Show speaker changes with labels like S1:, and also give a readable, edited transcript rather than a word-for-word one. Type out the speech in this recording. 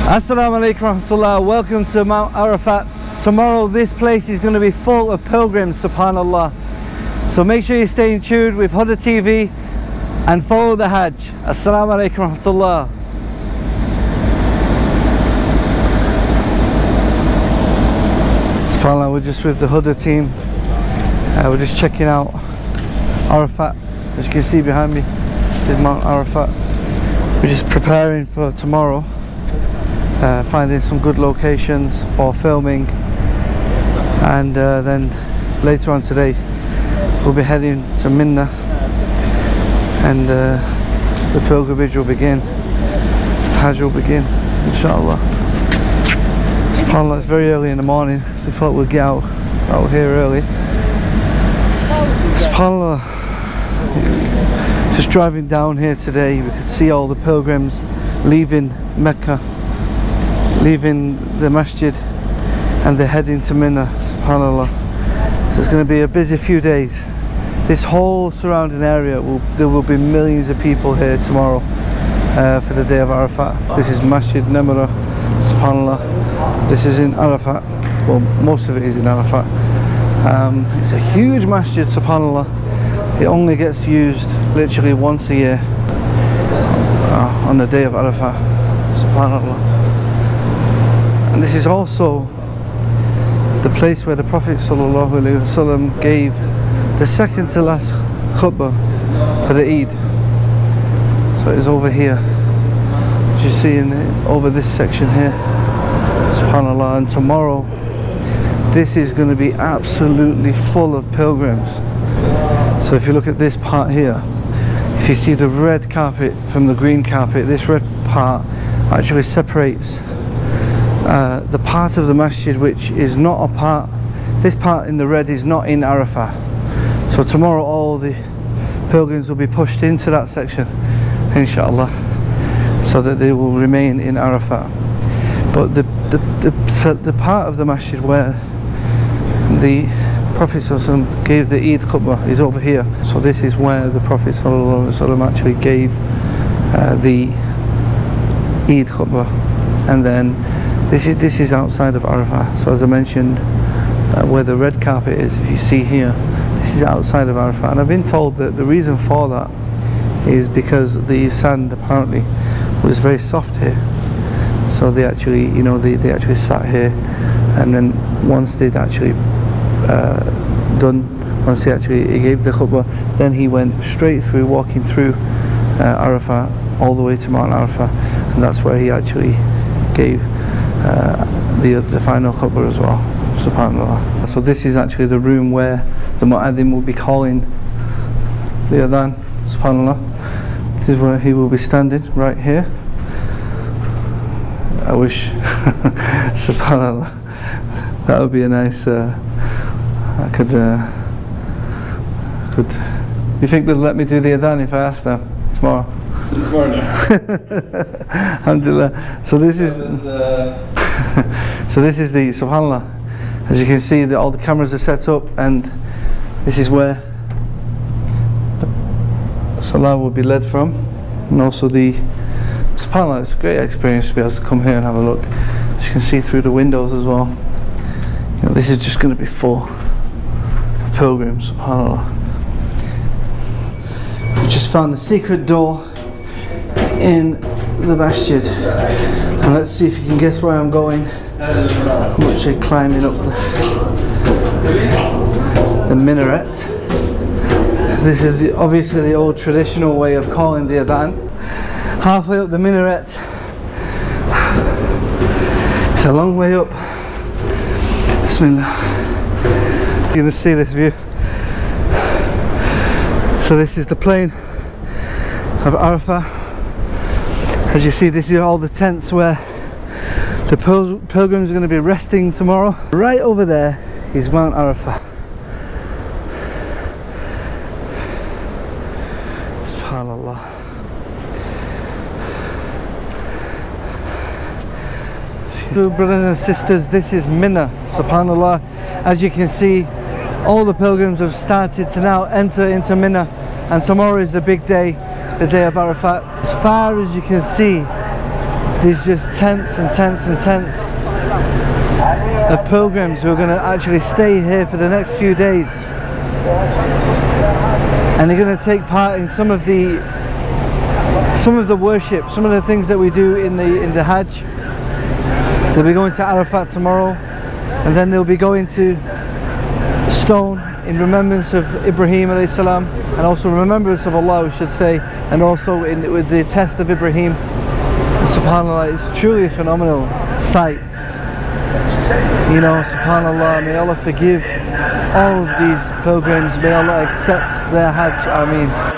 S1: Assalamu alaikum warahmatullah. Welcome to Mount Arafat. Tomorrow this place is going to be full of pilgrims, subhanallah. So make sure you stay in tune with Hijjah TV and follow the Hajj. Assalamu alaikum warahmatullah. SubhanAllah, we're just with the Hijjah team. We're just checking out Arafat. As you can see behind me is Mount Arafat. We're just preparing for tomorrow, finding some good locations for filming, and then later on today we'll be heading to Mina, and the pilgrimage will begin, Hajj will begin, inshallah. SubhanAllah, it's very early in the morning, so we thought we'd get out here early. SubhanAllah, just driving down here today, we could see all the pilgrims leaving Mecca, leaving the masjid, and they're heading to Mina, subhanallah. So it's going to be a busy few days. This whole surrounding area, there will be millions of people here tomorrow for the day of Arafat. This is Masjid Namira, subhanallah. This is in Arafat. Well, most of it is in Arafat. It's a huge masjid, subhanallah. It only gets used literally once a year on the day of Arafat, subhanallah. And this is also the place where the Prophet ﷺ gave the second to last khutbah for the Eid. So it's over here, as you see over this section here, subhanallah. And tomorrow this is going to be absolutely full of pilgrims. So if you look at this part here, if you see the red carpet from the green carpet, this red part actually separates the part of the masjid which is not a part, this part in the red is not in Arafat. So tomorrow all the pilgrims will be pushed into that section, inshallah, so that they will remain in Arafat. But the part of the masjid where the Prophet ﷺ gave the Eid khutbah is over here. So this is where the Prophet ﷺ actually gave the Eid khutbah, and then this is outside of Arafat. So as I mentioned, where the red carpet is, if you see here, this is outside of Arafat. And I've been told that the reason for that is because the sand apparently was very soft here. So they actually, they actually sat here, and then once they'd actually once he gave the khutbah, then he went straight through, walking through Arafat all the way to Mount Arafat, and that's where he actually gave the final khutbah as well, subhanallah. So this is actually the room where the mu'adhin will be calling the adhan, subhanallah. This is where he will be standing, right here. I wish subhanallah, that would be a nice I could you think they'll let me do the adhan if I ask them tomorrow? Tomorrow now. Alhamdulillah. So this is so this is the, subhanallah, as you can see, all the cameras are set up, and this is where the salah will be led from. And also the, subhanallah, it's a great experience to be able to come here and have a look. As you can see through the windows as well, this is just going to be full pilgrims, subhanallah. We just found the secret door in the masjid, and let's see if you can guess where I'm going. I'm actually climbing up the minaret. This is obviously the old traditional way of calling the adhan. Halfway up the minaret, it's a long way up. Bismillah. You're going to see this view. So this is the plain of Arafat. As you see, this is all the tents where the pilgrims are going to be resting tomorrow. Right over there is Mount Arafat. SubhanAllah. Brothers and sisters, this is Mina, subhanallah. As you can see, all the pilgrims have started to now enter into Mina, and tomorrow is the big day, the day of Arafat. As far as you can see, there's just tents and tents and tents of pilgrims who are going to actually stay here for the next few days, and they're going to take part in some of the worship, some of the things that we do in the Hajj. They'll be going to Arafat tomorrow, and then they'll be going to stone in remembrance of Ibrahim alayhi salam, and also remembrance of Allah, we should say, and also with the test of Ibrahim. And subhanAllah, it's truly a phenomenal sight. You know, subhanAllah, may Allah forgive all of these pilgrims, may Allah accept their Hajj, Ameen.